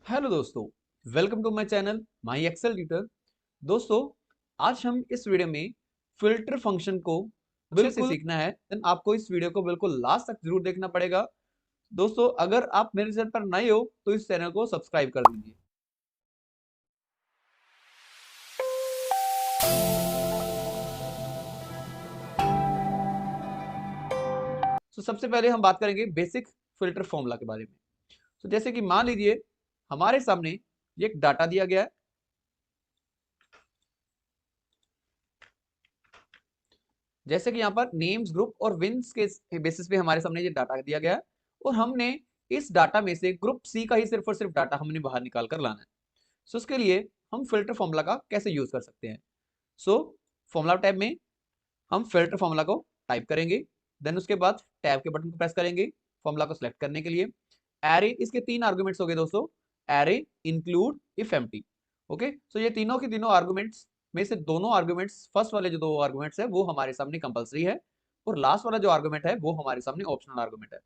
Hello दोस्तों, welcome to my channel my Excel tutor. दोस्तों, आज हम इस वीडियो में फिल्टर फंक्शन को अच्छे से सीखना है। देन आपको इस वीडियो को बिल्कुल लास्ट तक जरूर देखना पड़ेगा। दोस्तों, अगर आप मेरे चैनल पर नए हो तो इस चैनल को सब्सक्राइब कर दीजिए। तो सबसे पहले हम बात करेंगे बेसिक फिल्टर फॉर्मूला के बारे में। तो जैसे कि मान लीजिए हमारे सामने ये एक डाटा दिया गया है। जैसे कि यहाँ पर नेम्स, ग्रुप और विन्स के बेसिस पे हमारे सामने ये डाटा दिया गया है और हमने इस डाटा में से ग्रुप सी का ही सिर्फ और सिर्फ डाटा हमने बाहर निकाल कर लाना है। सो उसके लिए हम फिल्टर फॉर्मूला का कैसे यूज कर सकते हैं। सो फॉर्मूला टैब में हम फिल्टर फॉर्मूला को टाइप करेंगे। देन उसके बाद टैब के बटन को प्रेस करेंगे फॉर्मूला को सिलेक्ट करने के लिए। एरे, इसके तीन आर्गुमेंट्स हो गए दोस्तों, array, include, if empty. Okay, so ये तीनों के तीनों आर्गुमेंट्स में से दोनों आर्गुमेंट्स, फर्स्ट वाले जो दो आर्गुमेंट्स है वो हमारे सामने कंपलसरी है और लास्ट वाला जो आर्गुमेंट है वो हमारे सामने ऑप्शनल आर्गुमेंट है।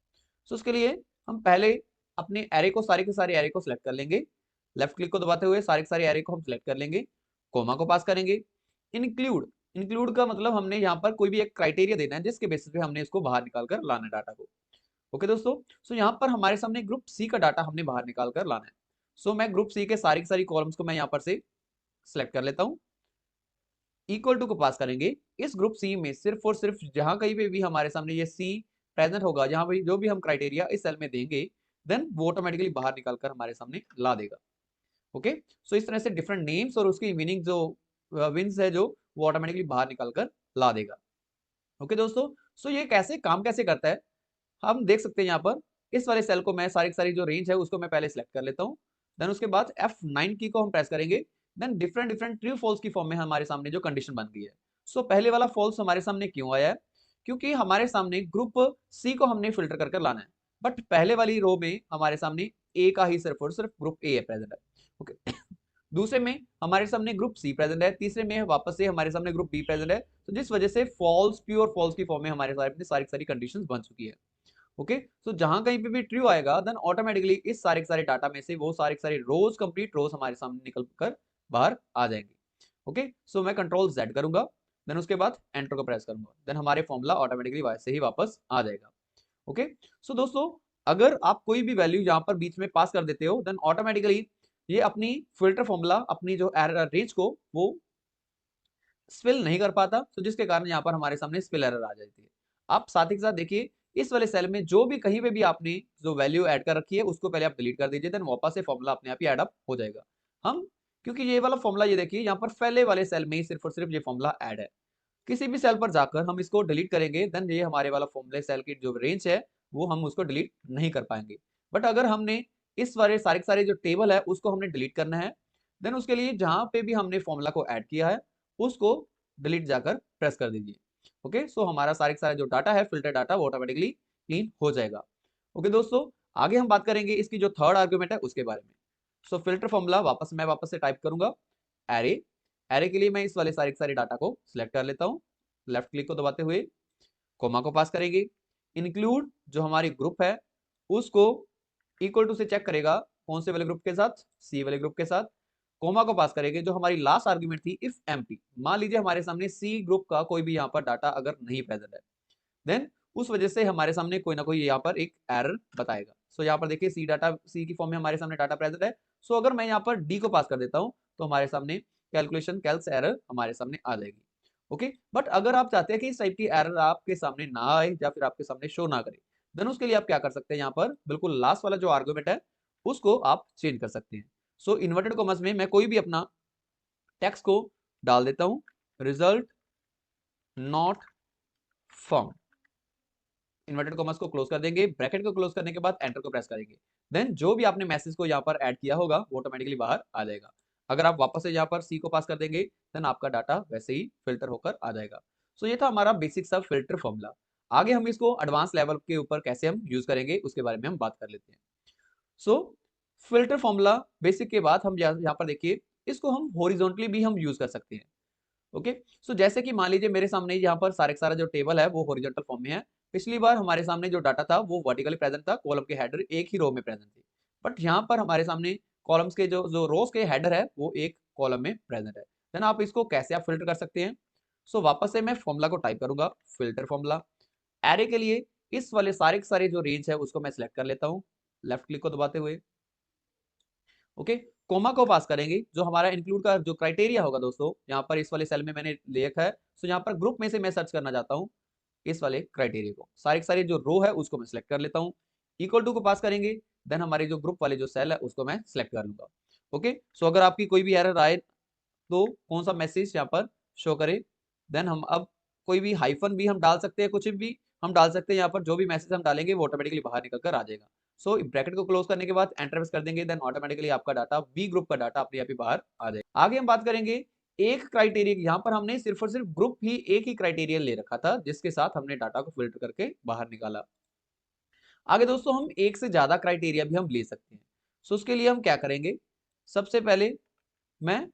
सो उसके लिए हम पहले अपने एरे को, सारे के सारे एरे को सिलेक्ट कर लेंगे। लेफ्ट क्लिक को दबाते हुए सारे के सारे एरे को हम सिलेक्ट कर लेंगे, कोमा को पास करेंगे। इंक्लूड, इंक्लूड का मतलब हमने यहाँ पर कोई भी एक क्राइटेरिया देना है जिसके बेसिस पे हमने इसको बाहर निकाल कर लाना है डाटा को। ओके दोस्तों, सो यहाँ पर हमारे सामने ग्रुप सी का डाटा हमने बाहर निकाल कर लाना है। सो मैं ग्रुप सी के सारी की सारी कॉलम्स को मैं यहाँ पर से सिलेक्ट कर लेता हूँ। इक्वल टू को पास करेंगे। इस ग्रुप सी में सिर्फ और सिर्फ जहां कहीं पे भी हमारे सामने ये सी प्रेजेंट होगा, जहां भी जो भी हम क्राइटेरिया इस सेल में देंगे, देन वो ऑटोमेटिकली बाहर निकाल कर हमारे सामने ला देगा। ओके, सो इस तरह से डिफरेंट नेम्स और उसकी मीनिंग जो विंस है जो वो ऑटोमेटिकली बाहर निकाल कर ला देगा। ओके दोस्तों, सो ये कैसे काम कैसे करता है हम देख सकते हैं। यहाँ पर इस वाले सेल को मैं सारी की सारी जो रेंज है उसको मैं पहले सिलेक्ट कर लेता हूँ। देन उसके बाद F9 की को हम प्रेस करेंगे। Then different different true false की फॉर्म में हमारे सामने जो कंडीशन बन गई है। सो पहले वाला फॉल्स हमारे सामने क्यों आया है? क्योंकि हमारे सामने ग्रुप सी को हमने फिल्टर कर कर लाना है, बट पहले वाली रो में हमारे सामने ए का ही सिर्फ और सिर्फ ग्रुप ए है प्रेजेंट है। ओके, दूसरे में हमारे सामने ग्रुप सी प्रेजेंट है, तीसरे में वापस से हमारे सामने ग्रुप बी प्रेजेंट है। तो जिस वजह से फॉल्स, प्योर फॉल्स की फॉर्म में हमारे सामने सारी सारी कंडीशंस बन चुकी है। ओके, सो जहां कहीं पे भी ट्रू आएगा देन ऑटोमेटिकली इस सारे के सारे डाटा में से वो सारे के सारे रोज, कंप्लीट रोज हमारे सामने निकल कर बाहर आ जाएंगे। ओके, सो मैं कंट्रोल जेड करूंगा, देन उसके बाद एंटर को प्रेस करूंगा, देन हमारे फॉर्मूला ऑटोमेटिकली वैसे ही वापस आ जाएगा। ओके, सो दोस्तों, अगर आप कोई भी वैल्यू यहाँ पर बीच में पास कर देते हो देन ऑटोमेटिकली ये अपनी फिल्टर फॉर्मूला, अपनी जो रेंज को वो स्पिल नहीं कर पाता, तो जिसके कारण यहाँ पर हमारे सामने स्पिल एरर आ जाती है। आप साथ ही साथ देखिए इस वाले सेल में जो भी कहीं पे भी आपने जो वैल्यू ऐड कर रखी है उसको पहले आप डिलीट कर दीजिए, देन वापस से फॉर्मूला अपने आप ही एड अप हो जाएगा। हम, क्योंकि ये वाला फॉर्मूला, ये देखिए यहाँ पर पहले वाले सेल में ही सिर्फ और सिर्फ ये फॉर्मूला ऐड है। किसी भी सेल पर जाकर हम इसको डिलीट करेंगे देन ये हमारे वाला फॉर्मूले सेल की जो रेंज है वो हम उसको डिलीट नहीं कर पाएंगे। बट अगर हमने इस वाले सारे के सारे जो टेबल है उसको हमने डिलीट करना है, देन उसके लिए जहां पे भी हमने फॉर्मूला को ऐड किया है उसको डिलीट जाकर प्रेस कर दीजिए। ओके, सो हमारा सारे का सारे जो डाटा है, फिल्टर डाटा, वो ऑटोमेटिकली क्लीन हो जाएगा। ओके दोस्तों, आगे हम बात करेंगे इसकी जो थर्ड आर्गुमेंट है उसके बारे में। सो फिल्टर फॉर्मूला वापस से टाइप करूंगा, एरे। एरे के लिए मैं इस वाले सारे के सारे डाटा को सिलेक्ट कर लेता हूँ। लेफ्ट क्लिक को दबाते हुए कोमा को पास करेंगे। इंक्लूड जो हमारी ग्रुप है उसको इक्वल टू से चेक करेगा कौन से वाले ग्रुप के साथ, सी वाले ग्रुप के साथ। कोमा को पास करेंगे जो हमारी लास्ट आर्गुमेंट थी इफ एम्प्टी। मान लीजिए हमारे सामने सी ग्रुप का कोई भी यहाँ पर डाटा अगर नहीं प्रेजेंट है, देन उस वजह से हमारे सामने कोई ना कोई यहाँ पर एक एरर बताएगा। सो यहाँ पर देखिए सी डाटा, सी की फॉर्म में हमारे सामने डाटा प्रेजेंट है। सो अगर मैं यहाँ पर डी को पास कर देता हूँ तो हमारे सामने कैलकुलेशन कैल्स एरर हमारे सामने आ जाएगी। ओके, बट अगर आप चाहते हैं कि इस टाइप की एरर आपके सामने ना आए या फिर आपके सामने शो ना करे, देन उसके लिए आप क्या कर सकते हैं, यहाँ पर बिल्कुल लास्ट वाला जो आर्गुमेंट है उसको आप चेंज कर सकते हैं। सो इन्वर्टेड कॉमर्स में मैं कोई भी अपना टेक्स्ट को डाल देता हूं, result not found. Inverted commas को क्लोज कर देंगे, ब्रैकेट को क्लोज करने के बाद एंटर को प्रेस करेंगे। देन जो भी आपने मैसेज को यहाँ पर ऐड किया होगा वो ऑटोमेटिकली बाहर आ जाएगा। अगर आप वापस से यहाँ पर सी को पास कर देंगे देन आपका डाटा वैसे ही फिल्टर होकर आ जाएगा। सो ये था हमारा बेसिक सा फिल्टर फॉर्मूला। आगे हम इसको एडवांस लेवल के ऊपर कैसे हम यूज करेंगे उसके बारे में हम बात कर लेते हैं। सो फिल्टर फॉर्मूला बेसिक के बाद हम यहाँ पर देखिए इसको हम हॉरिजॉन्टली भी हम यूज कर सकते हैं। ओके, सो जैसे कि मान लीजिए मेरे सामने यहाँ पर सारे का सारा जो टेबल है वो हॉरिजॉन्टल फॉर्म में है। पिछली बार हमारे सामने जो डाटा था वो वर्टिकली प्रेजेंट था, कॉलम के हेडर एक ही रो में प्रेजेंट थे। बट यहाँ पर हमारे सामने कॉलम्स के जो रोज के हेडर है वो एक कॉलम में प्रेजेंट है। देन आप इसको कैसे आप फिल्टर कर सकते हैं। सो वापस से मैं फॉर्मूला को टाइप करूंगा, फिल्टर फॉर्मूला। एरे के लिए इस वाले सारे के सारे जो रेंज है उसको मैं सिलेक्ट कर लेता हूँ लेफ्ट क्लिक को दबाते हुए। ओके, कोमा को पास करेंगे, जो हमारा इंक्लूड का जो क्राइटेरिया होगा दोस्तों, यहाँ पर इस वाले सेल में मैंने लिखा है। सो यहाँ पर ग्रुप में से मैं सर्च करना चाहता हूँ इस वाले क्राइटेरिया को, सारे के सारे जो रो है उसको मैं सिलेक्ट कर लेता हूँ। इक्वल टू को पास करेंगे, देन हमारे जो ग्रुप वाले जो सेल है उसको मैं सिलेक्ट कर लूंगा। ओके, सो अगर आपकी कोई भी एरर आए तो कौन सा मैसेज यहाँ पर शो करे, देन हम अब कोई भी हाइफन भी हम डाल सकते हैं, कुछ भी हम डाल सकते हैं। यहाँ पर जो भी मैसेज हम डालेंगे वो ऑटोमेटिकली बाहर निकल कर आ जाएगा। सो ब्रैकेट को क्लोज करने के बाद एंटर प्रेस कर देंगे, देन ऑटोमेटिकली आपका डाटा बी ग्रुप का डाटा अपने आप ही बाहर आ जाएगा। आगे हम बात करेंगे एक क्राइटेरिया, यहाँ पर हमने सिर्फ और सिर्फ ग्रुप ही एक ही क्राइटेरिया ले रखा था जिसके साथ हमने डाटा को फिल्टर करके बाहर निकाला। आगे दोस्तों हम एक से ज्यादा क्राइटेरिया भी हम ले सकते हैं। सो उसके लिए हम क्या करेंगे, सबसे पहले मैं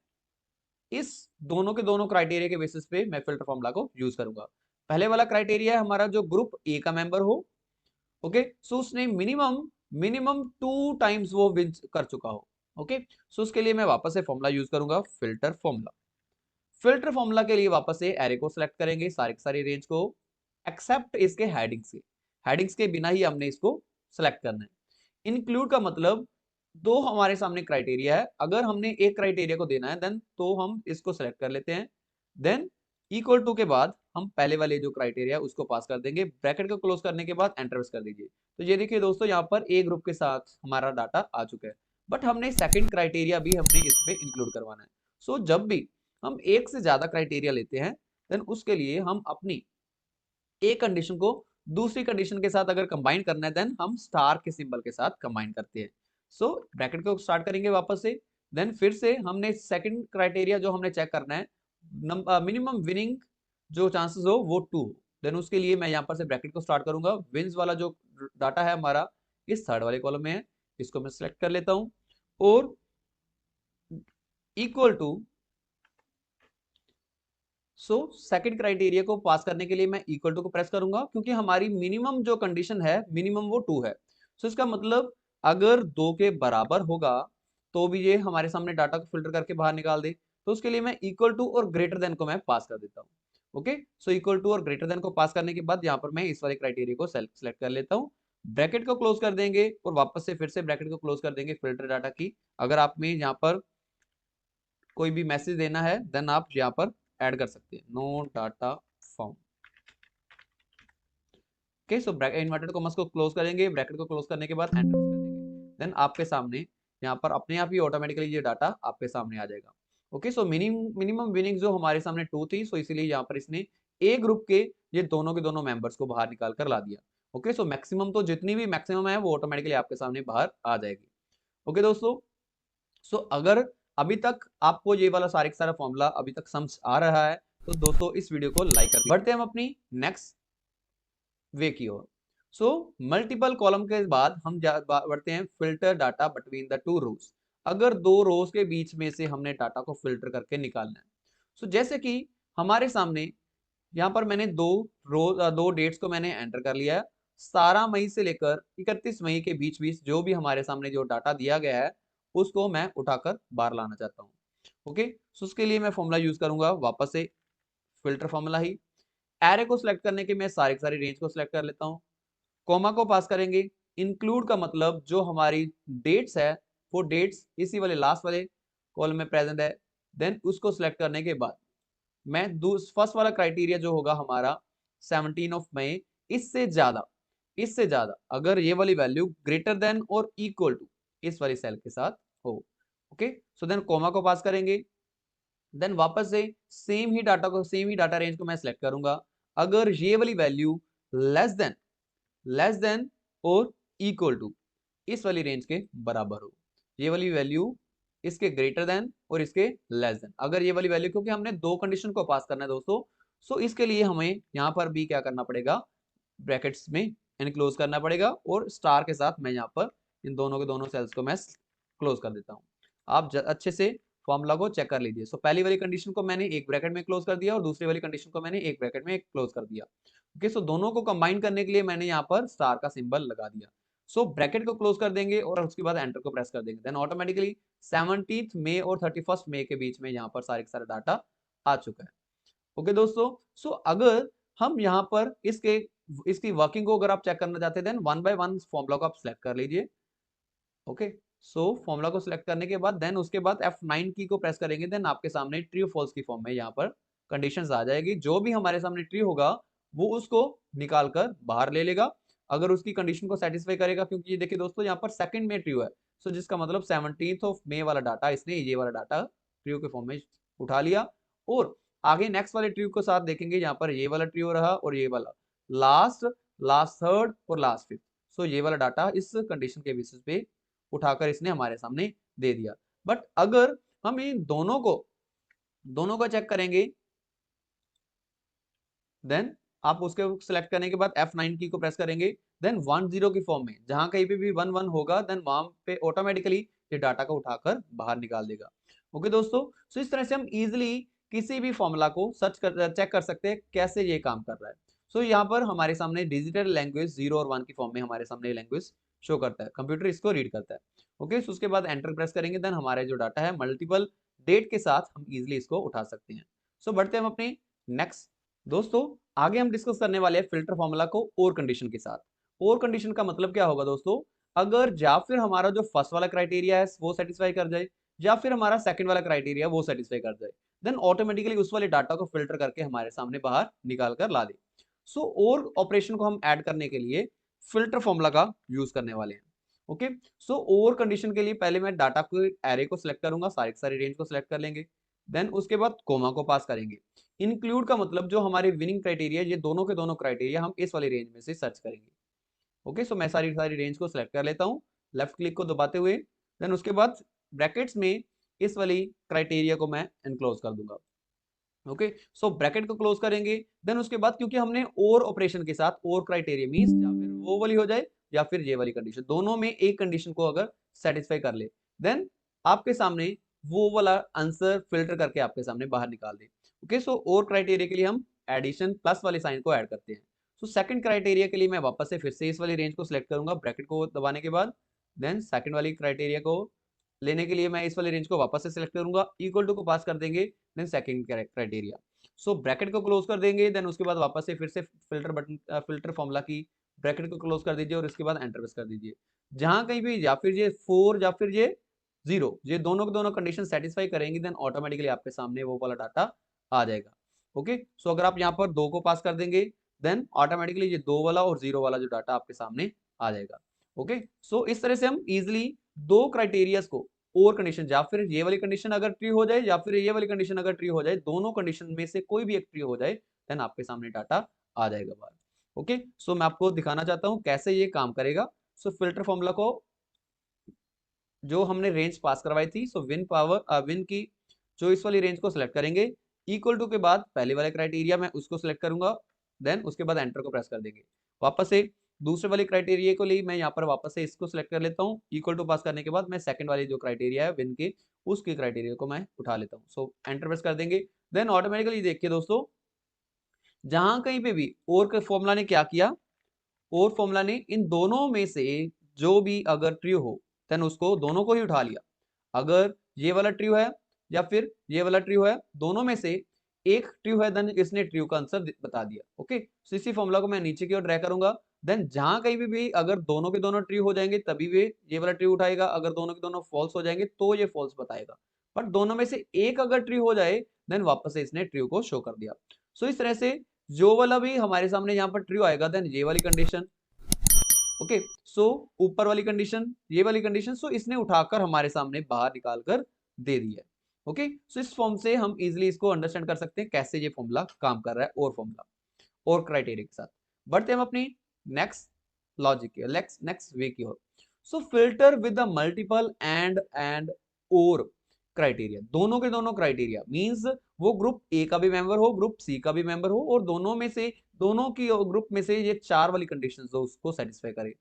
इस दोनों के दोनों क्राइटेरिया के बेसिस पे मैं फिल्टर फॉर्मूला को यूज करूंगा। पहले वाला क्राइटेरिया है हमारा जो ग्रुप ए का मेंबर हो। ओके, सो उसने मिनिमम मिनिमम 2 टाइम्स वो विन कर चुका हो। ओके, सो उसके लिए मैं वापस से फॉर्मूला यूज करूंगा, फिल्टर फॉर्मूला। फिल्टर फॉर्मूला के लिए वापस से एरे को सिलेक्ट करेंगे, सारे के सारे रेंज को, एक्सेप्ट इसके हेडिंग्स के, हेडिंग्स के बिना ही हमने इसको सिलेक्ट करना है। इंक्लूड का मतलब दो हमारे सामने क्राइटेरिया है, अगर हमने एक क्राइटेरिया को देना है देन तो हम इसको सेलेक्ट कर लेते हैं। देन इक्वल टू के बाद हम पहले वाले जो क्राइटेरिया उसको पास कर देंगे, ब्रैकेट को क्लोज करने के बाद एंटर प्रेस कर दीजिए। तो ये देखिए दोस्तों, यहाँ पर ए ग्रुप के साथ हमारा डाटा आ चुका है, बट हमने सेकंड क्राइटेरिया भी हमने इसमें इंक्लूड करवाना है। सो जब भी हम एक से ज्यादा क्राइटेरिया लेते हैं देन उसके लिए हम अपनी एक कंडीशन को दूसरी कंडीशन के साथ अगर कंबाइन करना है देन हम स्टार के सिंबल के साथ कंबाइन करते हैं। सो ब्रैकेट को स्टार्ट करेंगे वापस से, देन फिर से हमने सेकंड क्राइटेरिया जो हमने चेक करना है, मिनिमम विनिंग जो चांसेस हो वो 2। देन उसके लिए मैं यहाँ पर से ब्रैकेट को स्टार्ट करूंगा, विन्स वाला जो डाटा है हमारा इस थर्ड वाले कॉलम में है, इसको मैं सिलेक्ट कर लेता हूँ और equal to. So second criteria को पास करने के लिए मैं इक्वल टू को प्रेस करूंगा, क्योंकि हमारी मिनिमम जो कंडीशन है मिनिमम वो 2 है। सो इसका मतलब अगर 2 के बराबर होगा तो भी ये हमारे सामने डाटा को फिल्टर करके बाहर निकाल दे। तो उसके लिए मैं इक्वल टू और ग्रेटर देन को मैं पास कर देता हूँ। ओके, सो इक्वल टू और ग्रेटर देन को पास करने के बाद यहाँ पर मैं इस वाले क्राइटेरिया को सेलेक्ट कर लेता हूँ, ब्रैकेट को क्लोज कर देंगे और वापस से फिर से ब्रैकेट को क्लोज कर देंगे फिल्टर डाटा की। अगर आप में यहाँ पर कोई भी मैसेज देना है देन आप यहाँ पर ऐड कर सकते हैं, नो डाटा फाउंड। ओके, सो इन्वर्टेड कॉमर्स को क्लोज करेंगे, ब्रैकेट को क्लोज करने के बाद एंटर कर देंगे, देन आपके सामने यहाँ पर अपने आप ही ऑटोमेटिकली ये डाटा आपके सामने आ जाएगा। ओके, सो मिनिमम विनिंग जो हमारे सामने 2 थी, सो इसीलिए यहाँ पर इसने ए ग्रुप के ये दोनों के दोनों मेंबर्स को बाहर निकाल कर ला दिया। ओके, सो मैक्सिमम तो जितनी भी मैक्सिमम है वो ऑटोमेटिकली आपके सामने बाहर आ जाएगी। ओके दोस्तों, सो अगर अभी तक आपको ये वाला सारे का सारा फॉर्मूला अभी तक समझ आ रहा है तो दोस्तों इस वीडियो को लाइक कर बढ़ते हैं हम अपनी नेक्स्ट वे की ओर। सो मल्टीपल कॉलम के बाद हम बढ़ते हैं फिल्टर डाटा बिटवीन द 2 रोज। अगर 2 रोज के बीच में से हमने डाटा को फिल्टर करके निकालना है। सो जैसे कि हमारे सामने यहाँ पर मैंने दो डेट्स को मैंने एंटर कर लिया है, 17 मई से लेकर 31 मई के बीच बीच जो भी हमारे सामने जो डाटा दिया गया है उसको मैं उठाकर बाहर लाना चाहता हूँ। ओके, सो उसके लिए मैं फॉर्मूला यूज करूंगा वापस से फिल्टर फॉर्मूला ही। एरे को सिलेक्ट करने के मैं सारी सारी रेंज को सिलेक्ट कर लेता हूँ, कोमा को पास करेंगे। इंक्लूड का मतलब जो हमारी डेट्स है वो डेट्स इसी वाले लास्ट वाले कॉलम में प्रेजेंट है। देन उसको सिलेक्ट करने के बाद मैं फर्स्ट वाला क्राइटेरिया जो होगा हमारा 17 ऑफ मई, इससे ज्यादा अगर ये वाली वैल्यू ग्रेटर देन और इक्वल टू इस वाली सेल के साथ हो। ओके, सो देन कोमा को पास करेंगे, देन वापस से सेम ही डाटा रेंज को मैं सिलेक्ट करूंगा। अगर ये वाली वैल्यू लेस देन और इक्वल टू इस वाली रेंज के बराबर हो, ये वाली वैल्यू इसके ग्रेटर देन और इसके लेस देन, अगर ये वाली वैल्यू, क्योंकि हमने दो कंडीशन को पास करना है दोस्तों, सो इसके लिए हमें यहाँ पर भी क्या करना पड़ेगा, ब्रैकेट्स में इनक्लोज करना पड़ेगा और स्टार के साथ मैं यहाँ पर इन दोनों के दोनों सेल्स को मैं क्लोज कर देता हूँ। आप अच्छे से फॉर्मूला को चेक कर लीजिए। सो पहली वाली कंडीशन को मैंने एक ब्रैकेट में क्लोज कर दिया और दूसरी वाली कंडीशन को मैंने एक ब्रैकेट में क्लोज कर दिया। ओके, सो दोनों को कंबाइन करने के लिए मैंने यहाँ पर स्टार का सिंबल लगा दिया। सो ब्रैकेट को क्लोज कर देंगे और उसके बाद एंटर को प्रेस कर देंगे, देन ऑटोमेटिकली 17 मई और 31 मई के बीच में यहाँ पर सारे के सारे डाटा आ चुका है। ओके दोस्तों, सो अगर हम यहाँ पर इसकी वर्किंग को अगर आप चेक करना चाहते हैं, then one by one formula को आप सिलेक्ट कर लीजिए। ओके, सो फॉर्मूला को सिलेक्ट करने के बाद देन उसके बाद F9 की को प्रेस करेंगे, देन आपके सामने ट्रू फॉल्स की फॉर्म में यहाँ पर कंडीशंस आ जाएगी। जो भी हमारे सामने ट्रू होगा वो उसको निकाल कर बाहर ले लेगा, अगर उसकी कंडीशन को सेटिस्फाई करेगा, क्योंकि ये देखिए दोस्तों यहाँ पर सेकंड में ट्रू है, सो जिसका मतलब 17 मई वाला डाटा इसने ये वाला डाटा ट्रू के फॉर्म में उठा लिया। और आगे नेक्स्ट वाले ट्रू के साथ देखेंगे, यहाँ पर ये वाला ट्रू रहा और ये वाला लास्ट, लास्ट थर्ड और लास्ट फिफ्थ, सो ये वाला डाटा इस कंडीशन के बेसिस पे उठाकर इसने हमारे सामने दे दिया। बट अगर हम इन दोनों को चेक करेंगे, देन आप उसके सिलेक्ट करने के बाद F9 की को प्रेस करेंगे, देन 10 की फॉर्म में जहां कहीं पे भी 11 होगा, देन वहां पे ऑटोमेटिकली ये डाटा को उठाकर बाहर निकाल देगा। ओके दोस्तों, सो इस तरह से हम इजिली किसी भी फॉर्मूला को चेक कर सकते हैं कैसे ये काम कर रहा है। सो यहाँ पर हमारे सामने डिजिटल लैंग्वेज 0 और 1 की फॉर्म में हमारे सामने लैंग्वेज शो करता है, कंप्यूटर इसको रीड करता है। ओके, सो उसके बाद एंटर प्रेस करेंगे, देन हमारे जो डाटा है मल्टीपल डेट के साथ हम इजिली इसको उठा सकते हैं। सो बढ़ते हैं हम अपने नेक्स्ट। दोस्तों आगे हम डिस्कस करने वाले हैं फिल्टर फॉर्मूला को और कंडीशन के साथ। और कंडीशन का मतलब क्या होगा दोस्तों, अगर या फिर हमारा जो फर्स्ट वाला क्राइटेरिया है वो सेटिस्फाई कर जाए, या फिर हमारा सेकंड वाला क्राइटेरिया वो सेटिस्फाई कर जाए, देन ऑटोमेटिकली उस वाले डाटा को फिल्टर करके हमारे सामने बाहर निकाल कर ला दे। सो और ऑपरेशन को हम ऐड करने के लिए फिल्टर फॉर्मूला का यूज करने वाले हैं। ओके, सो और कंडीशन के लिए पहले मैं डाटा को एरे को सिलेक्ट करूंगा, सारी सारी रेंज को सिलेक्ट कर लेंगे, देन उसके बाद कोमा को पास करेंगे। इंक्लूड का मतलब जो हमारे विनिंग क्राइटेरिया, ये दोनों के दोनों क्राइटेरिया हम इस वाली रेंज में से सर्च करेंगे। ओके, सो मैं सारी सारी रेंज को सिलेक्ट कर लेता हूँ लेफ्ट क्लिक को दबाते हुए, देन उसके बाद ब्रैकेट्स में इस वाली क्राइटेरिया को मैं एनक्लोज कर दूंगा। ओके, सो ब्रैकेट को क्लोज करेंगे, देन उसके बाद क्योंकि हमने और ऑपरेशन के साथ और क्राइटेरिया मींस या फिर वो वाली हो जाए या फिर ये वाली कंडीशन, दोनों में एक कंडीशन को अगर सेटिस्फाई कर ले, देन आपके सामने वो वाला आंसर फिल्टर करके आपके सामने बाहर निकाल दे। ओके, सो और क्राइटेरिया के लिए हम एडिशन प्लस वाले साइन को ऐड करते हैं। सो सेकंड क्राइटेरिया के लिए मैं वापस से फिर से इस वाली रेंज को सिलेक्ट करूंगा ब्रैकेट को दबाने के बाद, देन सेकंड वाली क्राइटेरिया को लेने के लिए मैं इस वाली रेंज को वापस से सिलेक्ट करूंगा, इक्वल टू को पास कर देंगे, then second criteria. So bracket को क्लोज कर देंगे, देन उसके बाद वापस से फिर से फिल्टर फॉर्मूला की ब्रैकेट को क्लोज कर दीजिए और इसके बाद एंटर प्रेस कर दीजिए। जहां कहीं भी या फिर ये 4 या फिर ये 0, ये दोनों के दोनों कंडीशन सेटिस्फाई करेंगी, देन ऑटोमेटिकली आपके सामने वो वाला डाटा आ जाएगा। ओके, सो अगर आप यहाँ पर 2 को पास कर देंगे, देन ऑटोमेटिकली ये 2 वाला और 0 वाला जो डाटा आपके सामने आ जाएगा। ओके, सो इस तरह से हम इजिली दो क्राइटेरियाज को और कंडीशन, या फिर ये वाली कंडीशन अगर ट्रू हो जाए या फिर ये वाली कंडीशन अगर ट्रू हो जाए, दोनों कंडीशन में से कोई भी एक ट्रू हो जाए, देन आपके सामने डाटा आ जाएगा बाहर। ओके, सो मैं आपको दिखाना चाहता हूं कैसे ये काम करेगा। सो फिल्टर फॉर्मूला को जो हमने रेंज पास करवाई थी, सो विन की जो इस वाली रेंज को सिलेक्ट करेंगे, इक्वल टू के बाद पहले वाले क्राइटेरिया मैं उसको सिलेक्ट करूंगा, देन उसके बाद एंटर को प्रेस कर देंगे। वापस से दूसरे वाले क्राइटेरिया को लिए मैं यहाँ पर वापस से इसको सिलेक्ट कर लेता हूँ, इक्वल टू पास करने के बाद मैं सेकंड वाली जो क्राइटेरिया है विन की, उसकी क्राइटेरिया को मैं उठा लेता हूँ। सो एंटर प्रेस कर देंगे, देन ऑटोमेटिकली देखिए दोस्तों, जहां कहीं पे भी और फॉर्मूला ने क्या किया, और फॉर्मूला ने इन दोनों में से जो भी अगर ट्रू हो, देन उसको दोनों को ही उठा लिया। अगर ये वाला ट्रू है या फिर ये वाला ट्रू है, दोनों में से एक ट्रू है, देन इसने ट्रू का आंसर बता दिया। ओके, सो इसी फॉर्मूला को मैं नीचे की ओर ड्रैग करूंगा, देन जहां कहीं भी अगर दोनों के दोनों ट्रू हो जाएंगे तभी वे ये वाला ट्रू उठाएगा, अगर दोनों के दोनों फॉल्स हो जाएंगे तो ये फॉल्स बताएगा। बट दोनों में से एक अगर ट्रू हो जाए, देन वापस से इसने ट्रू को शो कर दिया। सो इस तरह से जो वाला भी हमारे सामने यहाँ पर ट्रू आएगा, देन ये वाली कंडीशन, ओके, सो ऊपर वाली कंडीशन, ये वाली कंडीशन, सो इसने उठाकर हमारे सामने बाहर निकाल कर दे दिया। ओके, सो इस फॉर्म से हम इजिली इसको अंडरस्टैंड कर सकते हैं कैसे ये फॉर्मूला काम कर रहा है और फॉर्मूला और क्राइटेरिया के साथ। बढ़ते हम अपनी नेक्स्ट लॉजिक की, नेक्स्ट वे की ओर। So filter with the multiple and और क्राइटेरिया, दोनों के दोनों क्राइटेरिया मींस वो ग्रुप ए का भी मेंबर हो, ग्रुप सी का भी मेंबर हो, और दोनों की ग्रुप में से ये 4 वाली कंडीशंस हो उसको सेटिस्फाई करे।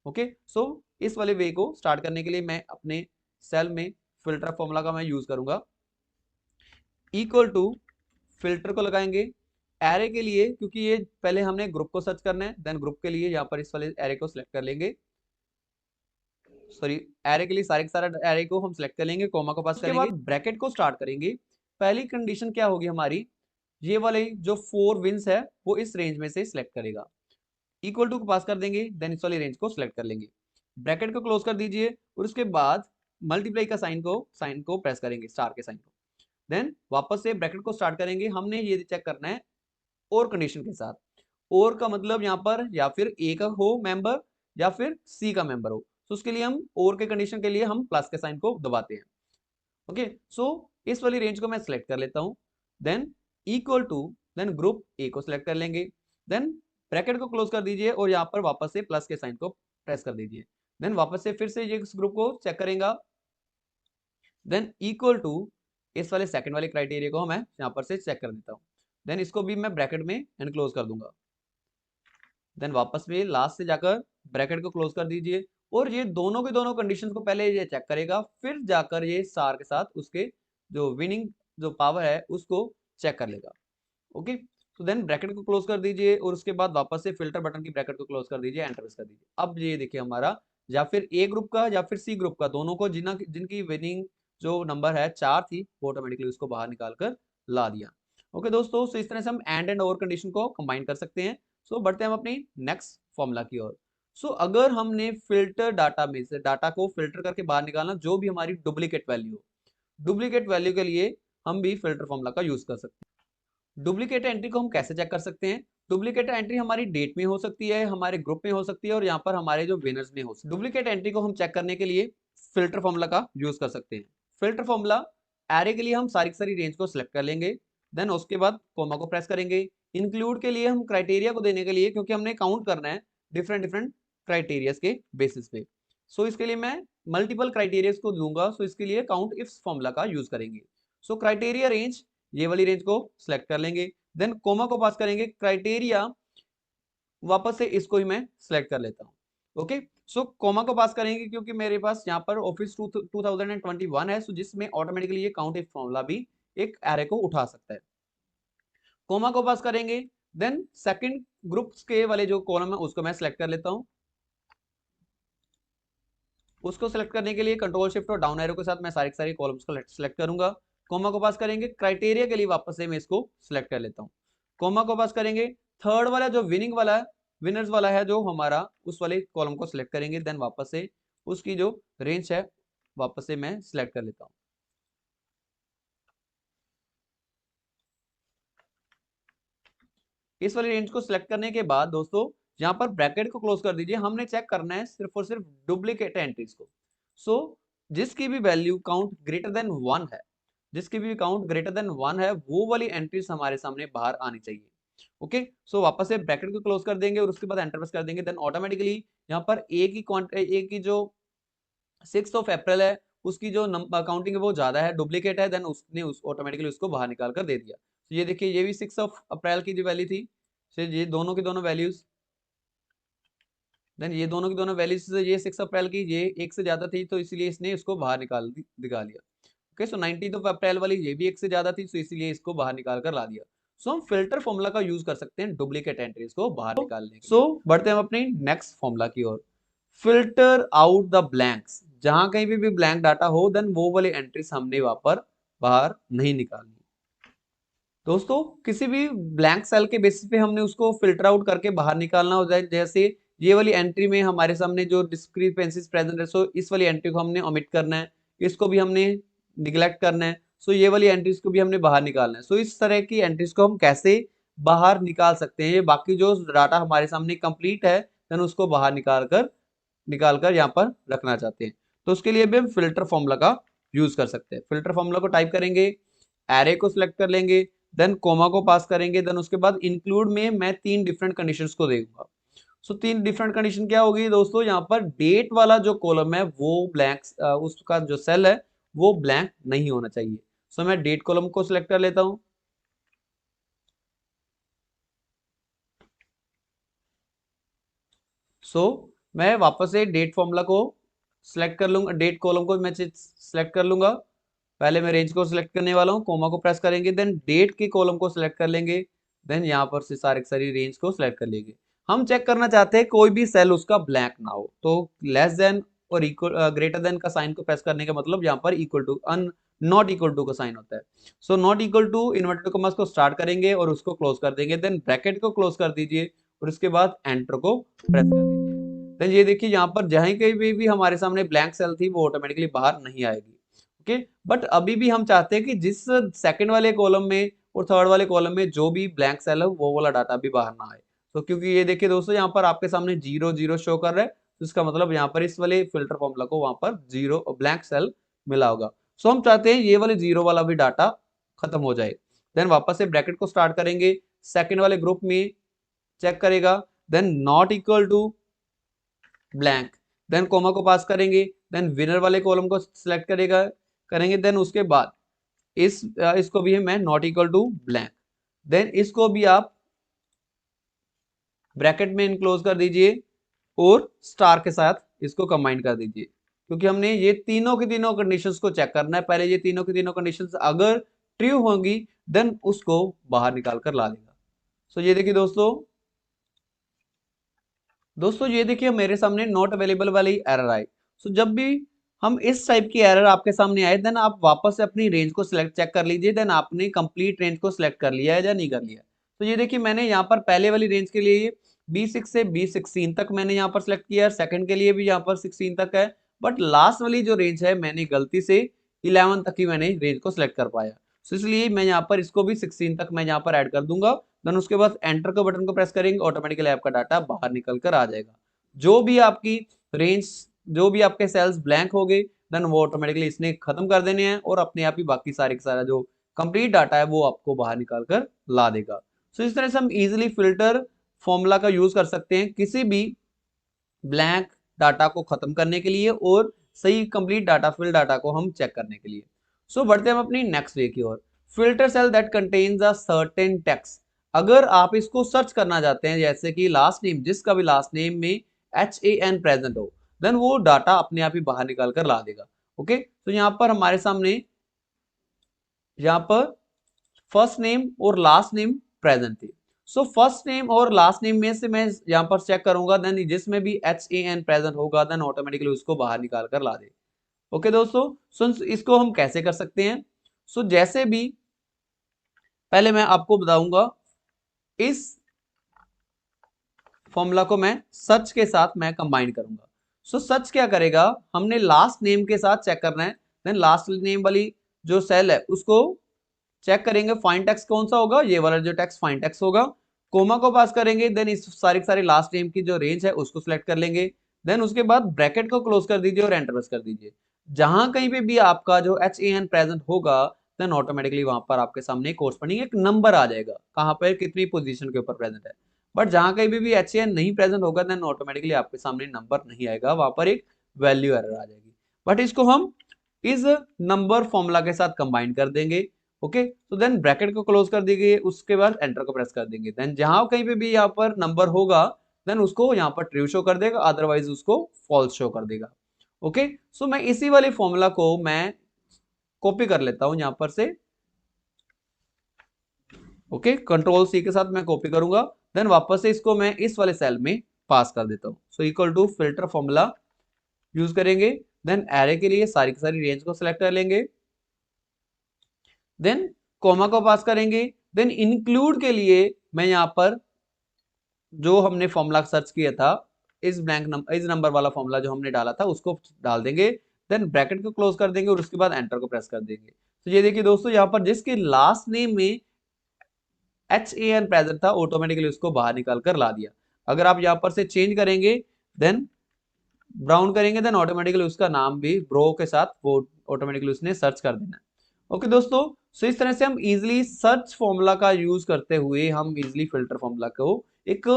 ओके, सो इस वाले वे को स्टार्ट करने के लिए मैं अपने सेल में फिल्टर फॉर्मूला का मैं यूज करूंगा, इक्वल टू फिल्टर को लगाएंगे एरे के लिए, क्योंकि ये पहले हमने ग्रुप को सर्च करना है, देन ग्रुप के लिए यहाँ पर इस वाले एरे को सिलेक्ट कर लेंगे, सॉरी, एरे के लिए सारे के सारा एरे को हम सिलेक्ट कर लेंगे, कोमा को पास करेंगे, ब्रैकेट को स्टार्ट करेंगे। पहली कंडीशन क्या होगी हमारी, ये वाले जो 4 विंस है वो इस रेंज में से सिलेक्ट करेगा, इक्वल टू को पास कर देंगे, देन इस वाली रेंज को सिलेक्ट कर लेंगे, ब्रैकेट को क्लोज कर दीजिए और उसके बाद मल्टीप्लाई का साइन को प्रेस करेंगे, स्टार के साइन को, देन वापस से ब्रैकेट को स्टार्ट करेंगे। हमने ये चेक करना है और कंडीशन के साथ, और का मतलब यहाँ पर या फिर ए का हो मेंबर या फिर सी का मेंबर हो, तो उसके लिए हम और के कंडीशन के लिए हम प्लस के साइन को दबाते हैं। ओके, सो इस वाली रेंज को मैं सिलेक्ट कर लेता हूं, then equal to, then group A को सिलेक्ट कर लेंगे, देन ब्रैकेट को क्लोज कर दीजिए और यहाँ पर वापस से प्लस के साइन को प्रेस कर दीजिए, देन वापस से फिर से ये इस ग्रुप को चेक करेगा, देन इक्वल टू इस वाले सेकंड वाले क्राइटेरिया को मैं यहाँ पर से चेक कर देता हूँ, देन इसको भी मैं ब्रैकेट में एनक्लोज कर दूंगा, देन वापस में लास्ट से जाकर ब्रैकेट को क्लोज कर दीजिए और ये दोनों के दोनों कंडीशंस को पहले ये चेक करेगा, फिर जाकर ये स्टार के साथ उसके जो विनिंग जो पावर है उसको चेक कर लेगा। ओके, तो देन ब्रैकेट को क्लोज कर दीजिए और उसके बाद वापस से फिल्टर बटन की ब्रैकेट को क्लोज कर दीजिए, एंटर प्रेस कर दीजिए। अब ये देखिए हमारा या फिर ए ग्रुप का या फिर सी ग्रुप का, दोनों को जिनकी विनिंग जो नंबर है 4 थी, वो ऑटोमेटिकली उसको बाहर निकाल कर ला दिया। ओके दोस्तों, तो इस तरह से हम एंड और कंडीशन को कंबाइन कर सकते हैं। सो बढ़ते हैं हम अपनी नेक्स्ट फॉर्मूला की ओर। सो अगर हमने फिल्टर डाटा में से डाटा को फिल्टर करके बाहर निकालना, जो भी हमारी डुप्लीकेट वैल्यू हो, डुप्लीकेट वैल्यू के लिए हम भी फिल्टर फॉर्मूला का यूज कर सकते हैं। डुप्लीकेट एंट्री को हम कैसे चेक कर सकते हैं, डुप्लीकेट एंट्री हमारी डेट में हो सकती है, हमारे ग्रुप में हो सकती है और यहाँ पर हमारे जो विनर्स में हो सकती है। डुप्लीकेट एंट्री को हम चेक करने के लिए फिल्टर फॉर्मूला का यूज कर सकते हैं। फिल्टर फॉर्मूला, एरे के लिए हम सारी सारी रेंज को सिलेक्ट कर लेंगे, देन उसके बाद कोमा को प्रेस करेंगे। इंक्लूड के लिए हम क्राइटेरिया को देने के लिए, क्योंकि हमने काउंट करना है डिफरेंट डिफरेंट क्राइटेरियाज के बेसिस पे, सो इसके लिए मैं मल्टीपल क्राइटेरियाज को दूंगा, सो इसके लिए काउंट इफ फॉर्मूला का यूज करेंगे। सो क्राइटेरिया रेंज, ये वाली रेंज को सिलेक्ट कर लेंगे, देन कोमा को पास करेंगे, क्राइटेरिया वापस से इसको ही मैं सिलेक्ट कर लेता हूँ। ओके, सो कोमा को पास करेंगे क्योंकि मेरे पास यहाँ पर ऑफिस 2021 है, सो जिसमें ऑटोमेटिकली ये काउंट इफ फॉर्मूला भी एक एरे को उठा सकता है। कोमा को पास करेंगे, देन सेकंड ग्रुप्स के वाले जो कॉलम है उसको मैं सिलेक्ट कर लेता हूँ। उसको सिलेक्ट करने के लिए कंट्रोल शिफ्ट और डाउन एरो के साथ मैं सारे सारे कॉलम्स को सिलेक्ट करूंगा। कोमा को पास करेंगे, क्राइटेरिया के लिए वापस से मैं इसको सिलेक्ट कर लेता हूँ। कोमा को पास करेंगे, थर्ड वाला जो विनिंग वाला है, विनर्स वाला है जो हमारा, उस वाले कॉलम को सिलेक्ट करेंगे, देन वापस से उसकी जो रेंज है वापस से मैं सिलेक्ट कर लेता हूँ। इस वाली रेंज को सिलेक्ट करने के बाद दोस्तों यहाँ पर ब्रैकेट को क्लोज कर दीजिए। हमने चेक करना है सिर्फ और सिर्फ डुप्लीकेट एंट्रीज को। सो जिसकी भी वैल्यू काउंट ग्रेटर देन 1 है, जिसकी भी काउंट ग्रेटर देन 1 है, वो वाली एंट्रीज हमारे सामने बाहर आनी चाहिए। ओके, सो वापस से ब्रैकेट को क्लोज कर देंगे और उसके बाद एंटर प्रेस कर देंगे, देन ऑटोमेटिकली यहाँ पर ए की जो 6 ऑफ अप्रैल है उसकी जो काउंटिंग है वो ज्यादा है, डुप्लीकेट है, देन उसने ऑटोमेटिकली उसको बाहर निकाल कर दे दिया। तो ये देखिए, ये भी 6 ऑफ अप्रैल की जो वैल्यू थी, ये दोनों की दोनों वैल्यूज, देन ये दोनों की दोनों वैल्यूज, ये 6 अप्रैल की ये एक से ज्यादा थी, तो इसलिए इसने इसको बाहर निकाल लिया। ओके, सो 19 ऑफ अप्रैल वाली ये भी एक से ज्यादा थी, तो इसलिए इसको बाहर निकाल कर ला दिया। सो हम फिल्टर फॉर्मूला का यूज कर सकते हैं डुप्लीकेट एंट्रीज को बाहर निकालने के लिए। सो बढ़ते हैं हम अपनी नेक्स्ट फॉर्मूला की ओर। फिल्टर आउट द ब्लैंक्स, जहां कहीं भी ब्लैंक डाटा हो, देन वो वाली एंट्रीज हमने वहां पर बाहर नहीं निकालनी। दोस्तों किसी भी ब्लैंक सेल के बेसिस पे हमने उसको फिल्टर आउट करके बाहर निकालना हो जाए, जैसे ये वाली एंट्री में हमारे सामने जो डिस्क्रिपेंसीज प्रेजेंट है, सो इस वाली एंट्री को हमने ओमिट करना है, इसको भी हमने निगलेक्ट करना है, सो ये वाली एंट्रीज को भी हमने बाहर निकालना है। सो इस तरह की एंट्रीज को हम कैसे बाहर निकाल सकते हैं, ये बाकी जो डाटा हमारे सामने कंप्लीट है, देन उसको बाहर निकाल कर यहाँ पर रखना चाहते हैं, तो उसके लिए भी हम फिल्टर फॉर्मूला का यूज कर सकते हैं। फिल्टर फॉर्मूला को टाइप करेंगे, एरे को सिलेक्ट कर लेंगे, देन कोमा को पास करेंगे, देन उसके बाद इंक्लूड में मैं 3 डिफरेंट कंडीशंस को देखूंगा। सो 3 डिफरेंट कंडीशन क्या होगी दोस्तों, यहाँ पर डेट वाला जो कॉलम है वो ब्लैंक, उसका जो सेल है वो ब्लैंक नहीं होना चाहिए। सो मैं डेट कॉलम को सिलेक्ट कर लेता हूं। सो मैं वापस से डेट फॉर्मूला को सिलेक्ट कर लूंगा, डेट कॉलम को मैं सिलेक्ट कर लूंगा। पहले मैं रेंज को सिलेक्ट करने वाला हूँ, कोमा को प्रेस करेंगे, देन डेट के कॉलम को सिलेक्ट कर लेंगे, देन यहाँ पर से सारी रेंज को सिलेक्ट कर लेंगे। हम चेक करना चाहते हैं कोई भी सेल उसका ब्लैंक ना हो, तो लेस देन और इक्वल ग्रेटर देन का साइन को प्रेस करने का मतलब यहाँ पर equal to not equal to का साइन होता है। So not equal to inverted commas को स्टार्ट करेंगे और उसको क्लोज कर देंगे, देन ब्रैकेट को क्लोज कर दीजिए और उसके बाद एंटर को प्रेस कर दीजिए। देन ये देखिए यहाँ पर जहां कहीं भी हमारे सामने ब्लैंक सेल थी वो ऑटोमेटिकली बाहर नहीं आएगी। ओके, बट अभी भी हम चाहते हैं कि जिस सेकंड वाले कॉलम में और थर्ड वाले कॉलम में जो भी ब्लैंक सेल है वो वाला डाटा भी बाहर ना आए। तो क्योंकि ये देखिए दोस्तों यहाँ पर आपके सामने 0 0 शो कर रहा है, तो इसका मतलब यहाँ पर इस वाले फिल्टर फॉर्मूला को वहां पर 0 ब्लैंक सेल मिला होगा। सो हम चाहते हैं ये वाले 0 वाला भी डाटा खत्म हो जाए। देन वापस से ब्रैकेट को स्टार्ट करेंगे, सेकंड वाले ग्रुप में चेक करेगा, then not equal to blank, then comma को पास करेंगे, देन विनर वाले कॉलम को सिलेक्ट करेंगे, देन उसके बाद इसको भी मैं not equal to blank, then इसको भी आप ब्रैकेट में इनक्लोज कर दीजिए और स्टार के साथ इसको कंबाइन कर दीजिए, क्योंकि हमने ये तीनों की तीनों कंडीशंस को चेक करना है। पहले ये तीनों की तीनों कंडीशंस अगर ट्रू होंगी देन उसको बाहर निकाल कर ला देगा। सो ये देखिए दोस्तों ये देखिए मेरे सामने नॉट अवेलेबल वाली एरर आई। सो जब भी हम इस टाइप की एरर आपके सामने आए देन आप वापस से अपनी रेंज को सिलेक्ट चेक कर लीजिए, देन आपने कंप्लीट रेंज को सिलेक्ट कर लिया है या नहीं कर लिया। तो ये देखिए मैंने यहाँ पर पहले वाली रेंज के लिए B6 से B16 तक मैंने यहाँ पर सिलेक्ट किया है, सेकंड के लिए भी यहाँ पर 16 तक है, बट लास्ट वाली जो रेंज है मैंने गलती से 11 तक ही मैंने रेंज को सिलेक्ट कर पाया। सो इसलिए मैं यहाँ पर इसको भी 16 तक मैं यहाँ पर ऐड कर दूंगा, देन उसके बाद एंटर का बटन को प्रेस करेंगे, ऑटोमेटिकली आपका डाटा बाहर निकल कर आ जाएगा। जो भी आपकी रेंज, जो भी आपके सेल्स ब्लैंक हो गए देन वो ऑटोमेटिकली इसने खत्म कर देने हैं और अपने आप ही बाकी सारे का सारा जो कंप्लीट डाटा है वो आपको बाहर निकाल कर ला देगा। सो इस तरह से हम इजिली फिल्टर फॉर्मूला का यूज कर सकते हैं किसी भी ब्लैंक डाटा को खत्म करने के लिए और सही कंप्लीट डाटा फिल डाटा को हम चेक करने के लिए। सो बढ़ते हैं हम अपनी नेक्स्ट वे की ओर। Filter cell that contains a certain text. अगर आप इसको सर्च करना चाहते हैं जैसे कि लास्ट नेम, जिसका भी लास्ट नेम में HAN प्रेजेंट हो, देन वो डाटा अपने आप ही बाहर निकाल कर ला देगा। ओके, तो यहाँ पर हमारे सामने यहाँ पर फर्स्ट नेम और लास्ट नेम प्रेजेंट थी। सो फर्स्ट नेम और लास्ट नेम में से मैं यहाँ पर चेक करूंगा, देन जिसमें भी HAN प्रेजेंट होगा देन ऑटोमेटिकली उसको बाहर निकाल कर ला दे। ओके दोस्तों, सो इसको हम कैसे कर सकते हैं? सो जैसे भी पहले मैं आपको बताऊंगा, इस फॉर्मूला को मैं सर्च के साथ मैं कंबाइन करूंगा। सो सर्च क्या करेगा, हमने लास्ट नेम के साथ चेक करना है, देन लास्ट नेम वाली जो सेल है उसको चेक करेंगे, फाइंड टेक्स्ट कौन सा होगा, ये वाला जो टेक्स्ट फाइंड टेक्स्ट होगा, कोमा को पास करेंगे, देन इस सारी लास्ट नेम की जो रेंज है उसको सिलेक्ट कर लेंगे, देन उसके बाद ब्रैकेट को क्लोज कर दीजिए और एंटर प्रेस कर दीजिए। जहां कहीं पे भी आपका जो HAN प्रेजेंट होगा देन ऑटोमेटिकली वहां पर आपके सामने कोरस्पॉन्डिंग एक नंबर आ जाएगा, कहां पर कितनी पोजीशन के ऊपर प्रेजेंट है। बट जहां कहीं भी HAN नहीं प्रेजेंट होगा देन ऑटोमेटिकली आपके सामने नंबर नहीं आएगा, वहां पर एक वैल्यू एरर आ जाएगी। बट इसको हम इस नंबर फॉर्मूला के साथ कंबाइन कर देंगे। ओके, तो देन ब्रैकेट को क्लोज कर देंगे, उसके बाद एंटर को प्रेस कर देंगे, देन जहां कहीं पे भी यहाँ पर नंबर होगा देन उसको यहाँ पर ट्रू शो कर देगा, अदरवाइज उसको फॉल्स शो कर देगा। ओके, सो मैं इसी वाले फॉर्मूला को मैं कॉपी कर लेता हूं यहां पर से। ओके, कंट्रोल C के साथ मैं कॉपी करूंगा, देन वापस से इसको मैं इस वाले सेल में पास कर देता हूं। So equal to filter formula use करेंगे, देन एरे के लिए सारी की सारी रेंज को सिलेक्ट कर लेंगे, देन कोमा को पास करेंगे, देन इंक्लूड के लिए मैं यहां पर जो हमने फॉर्मूला सर्च किया था, इस नंबर वाला फॉर्मूला जो हमने डाला था उसको डाल देंगे, देन ब्रैकेट को क्लोज कर देंगे और उसके बाद एंटर को प्रेस कर देंगे। तो ये देखिए दोस्तों यहाँ पर जिसके लास्ट नेम में HAN प्रेजेंट था ऑटोमेटिकली उसको बाहर निकाल कर ला दिया। अगर आप यहाँ पर से चेंज करेंगे देन ब्राउन करेंगे देन ऑटोमेटिकली उसका नाम भी ब्रो के साथ वो ऑटोमेटिकली उसने सर्च कर देना। ओके दोस्तों, सो इस तरह से हम इजिली सर्च फॉर्मूला का यूज करते हुए हम इजिली फिल्टर फॉर्मूला को एक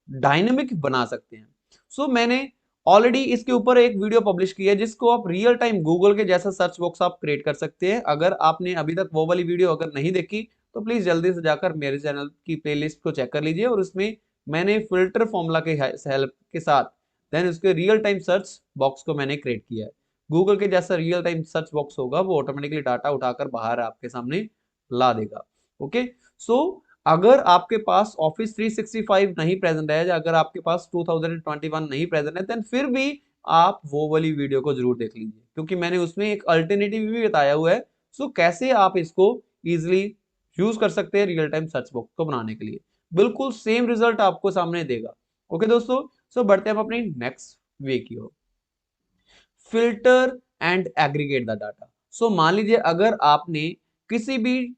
डायनेमिक बना सकते हैं। सो मैंने ऑलरेडी इसके ऊपर एक वीडियो पब्लिश की है जिसको आप रियल टाइम गूगल के जैसा सर्च बॉक्स आप क्रिएट कर सकते हैं। अगर आपने अभी तक वो वाली वीडियो अगर नहीं देखी तो प्लीज जल्दी से जाकर मेरे चैनल की प्लेलिस्ट को चेक कर लीजिए, और उसमें मैंने फिल्टर फॉर्मूला के हेल्प के साथ देन उसके रियल टाइम सर्च बॉक्स को मैंने क्रिएट किया है। गूगल के जैसा रियल टाइम सर्च बॉक्स होगा, वो ऑटोमेटिकली डाटा उठाकर बाहर आपके सामने ला देगा। ओके, सो अगर आपके पास ऑफिस 365 नहीं प्रेजेंट है, या अगर आपके पास 2021 नहीं प्रेजेंट है, देन फिर भी आप वो वाली वीडियो को जरूर देख लीजिए, क्योंकि मैंने उसमें एक अल्टरनेटिव भी बताया हुआ है। सो कैसे आप इसको इजिली यूज कर सकते हैं रियल टाइम सर्च बॉक्स को बनाने के लिए, बिल्कुल सेम रिजल्ट आपको सामने देगा। ओके दोस्तों, सो बढ़ते हैं हम अपनी नेक्स्ट वे की ओर, filter and aggregate the data. So मान लीजिए अगर आपने किसी भी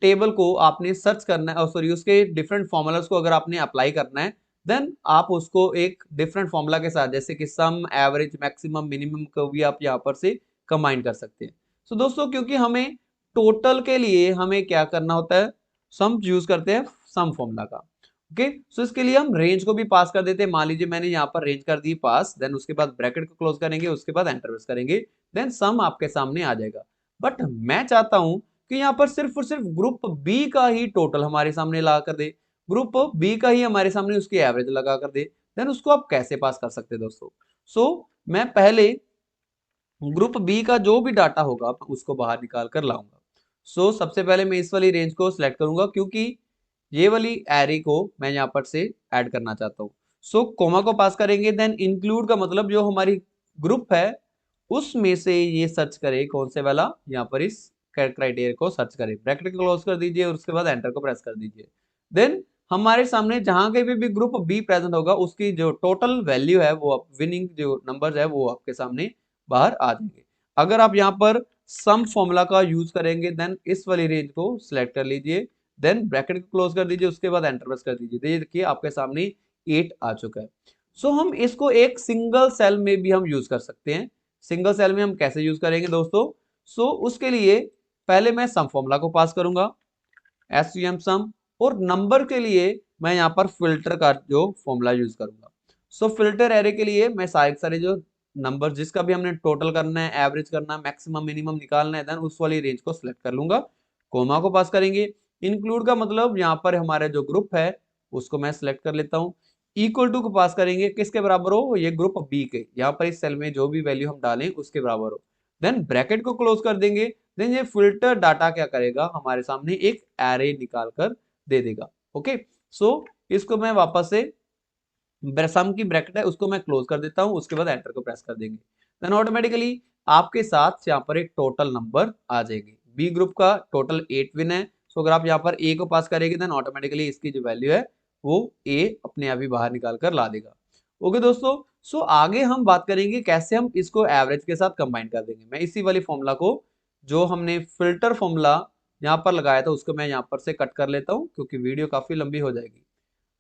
टेबल को आपने सर्च करना है, सॉरी उसके डिफरेंट फॉर्मूलाज को अगर आपने अप्लाई करना है, देन आप उसको एक डिफरेंट फॉर्मूला के साथ, जैसे कि सम, एवरेज, मैक्सिमम, मिनिमम को भी आप यहाँ पर से कंबाइन कर सकते हैं। सो दोस्तों क्योंकि हमें टोटल के लिए हमें क्या करना होता है, सम यूज करते हैं सम फॉर्मूला का। ओके, सो इसके लिए हम रेंज को भी पास कर देते हैं। मान लीजिए मैंने यहाँ पर रेंज कर दी पास, देन उसके बाद ब्रैकेट को क्लोज करेंगे, उसके बाद एंटर प्रेस करेंगे, देन सम आपके सामने आ जाएगा। बट मैं चाहता हूं कि यहाँ पर सिर्फ और सिर्फ ग्रुप बी का ही टोटल हमारे सामने लगा कर दे, ग्रुप बी का ही हमारे सामने उसकी एवरेज लगा कर दे, देन उसको आप कैसे पास कर सकते हैं दोस्तों। मैं पहले ग्रुप बी का जो भी डाटा होगा उसको बाहर निकाल कर लाऊंगा। सबसे पहले मैं इस वाली रेंज को सिलेक्ट करूंगा, क्योंकि ये वाली एरे को मैं यहाँ पर से ऐड करना चाहता हूँ। कोमा को पास करेंगे, देन इंक्लूड का मतलब जो हमारी ग्रुप है उसमें से ये सर्च करे कौन से वाला, यहाँ पर इस क्राइटेरिया को सर्च करे, ब्रैकेट को क्लोज कर दीजिए और उसके बाद एंटर को प्रेस कर दीजिए। देन हमारे सामने जहां कहीं भी ग्रुप बी प्रेजेंट होगा उसकी जो टोटल वैल्यू है, वो विनिंग जो नंबर्स है वो आपके सामने बाहर आ जाएंगे। अगर आप यहाँ पर सम फॉर्मूला का यूज करेंगे, देन इस वाली रेंज को सिलेक्ट कर लीजिए, देन ब्रैकेट को क्लोज कर दीजिए, उसके बाद एंटर प्रेस कर दीजिए। देखिए आपके सामने 8 आ चुका है। हम इसको एक सिंगल सेल में भी हम यूज कर सकते हैं। सिंगल सेल में हम कैसे यूज करेंगे दोस्तों, उसके लिए पहले मैं सम फॉर्मूला को पास करूंगा, एसवीएम सम, और नंबर के लिए मैं यहाँ पर फिल्टर का जो फॉर्मूला यूज करूंगा। फिल्टर एरे के लिए मैं सारे सारे जो नंबर जिसका भी हमने टोटल करना है, एवरेज करना है, मैक्सिमम मिनिमम निकालना है, देन उस वाली रेंज को सिलेक्ट कर लूंगा, कोमा को पास करेंगे। इंक्लूड का मतलब यहाँ पर हमारा जो ग्रुप है उसको मैं सिलेक्ट कर लेता हूँ, इक्वल टू को पास करेंगे, किसके बराबर हो, ये ग्रुप बी के, यहाँ पर इस सेल में जो भी वैल्यू हम डालें उसके बराबर हो, देन ब्रैकेट को क्लोज कर देंगे। देन ये फिल्टर डाटा क्या करेगा, हमारे सामने एक एरे निकाल कर दे देगा। ओके, इसको मैं वापस से सम की ब्रैकेट है उसको मैं क्लोज कर देता हूं, उसके बाद एंटर को प्रेस कर देंगे, देन ऑटोमेटिकली आपके साथ यहाँ पर एक टोटल नंबर आ जाएगी। बी ग्रुप का टोटल 8 विन है। अगर आप यहाँ पर ए को पास करेंगे, देन ऑटोमेटिकली इसकी जो वैल्यू है वो ए अपने आप ही बाहर निकाल कर ला देगा। ओके दोस्तों, आगे हम बात करेंगे कैसे हम इसको एवरेज के साथ कंबाइन कर देंगे। मैं इसी वाली फॉर्मूला को, जो हमने फिल्टर फॉर्मूला यहाँ पर लगाया था, उसको मैं यहाँ पर से कट कर लेता हूँ, क्योंकि वीडियो काफी लंबी हो जाएगी।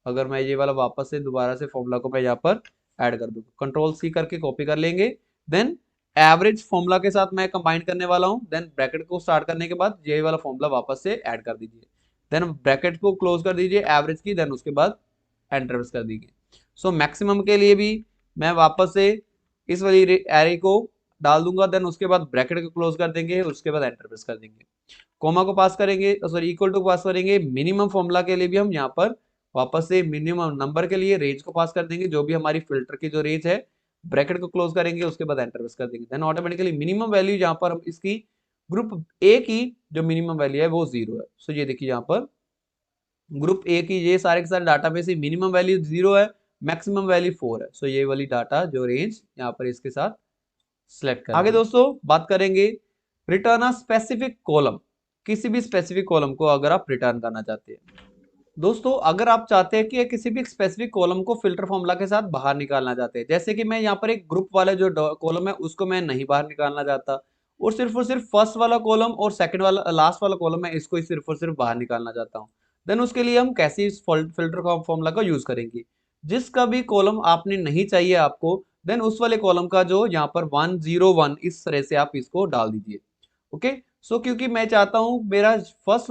अगर मैं ये वाला वापस से दोबारा से फॉर्मूला को मैं यहाँ पर ऐड कर दूंगा, कंट्रोल सी करके कॉपी कर लेंगे, देन एवरेज फॉर्मूला के साथ मैं कंबाइन करने वाला हूँ, देन ब्रैकेट को स्टार्ट करने के बाद ये वाला फॉर्मूला वापस से ऐड कर दीजिए, देन ब्रैकेट को क्लोज कर दीजिए एवरेज की, देन उसके बाद एंटर प्रेस कर दीजिए। मैक्सिमम के लिए भी मैं वापस से इस वाली एरे को डाल दूंगा, देन उसके बाद ब्रैकेट को क्लोज कर देंगे, उसके बाद एंटर प्रेस कर देंगे, कोमा को पास करेंगे, सॉरी इक्वल टू पास करेंगे। मिनिमम फॉर्मूला के लिए भी हम यहाँ पर वापस से मिनिमम नंबर के लिए रेंज को पास कर देंगे, जो भी हमारी फिल्टर की जो रेंज है, ब्रैकेट को क्लोज करेंगे, उसके बाद एंटर प्रेस कर देंगे, देन ऑटोमेटिकली मिनिमम वैल्यू यहाँ पर हम इसकी ग्रुप ए की जो मिनिमम वैल्यू है वो 0 है। ये देखिए यहाँ पर ग्रुप ए की ये सारे के सारे डाटा में से मिनिमम वैल्यू 0 है, मैक्सिमम वैल्यू 4 है। ये वाली डाटा जो रेंज यहाँ पर इसके साथ सिलेक्ट कर। आगे दोस्तों बात करेंगे रिटर्न अ स्पेसिफिक कॉलम, किसी भी स्पेसिफिक कॉलम को अगर आप रिटर्न करना चाहते हैं। दोस्तों अगर आप चाहते हैं कि किसी भी स्पेसिफिक कॉलम को फिल्टर फॉर्मूला के साथ बाहर निकालना चाहते हैं, जैसे कि मैं यहाँ पर एक ग्रुप वाला जो कॉलम है उसको मैं नहीं बाहर निकालना चाहता, और सिर्फ फर्स्ट वाला कॉलम और सेकंड वाला लास्ट वाला कॉलम है इसको ही सिर्फ और सिर्फ बाहर निकालना चाहता हूँ, देन उसके लिए हम कैसे इस फिल्टर फॉर्मूला का यूज करेंगे। जिसका भी कॉलम आपने नहीं चाहिए आपको, देन उस वाले कॉलम का जो यहाँ पर 101 इस तरह से आप इसको डाल दीजिए। ओके, क्योंकि मैं चाहता हूं मेरा फर्स्ट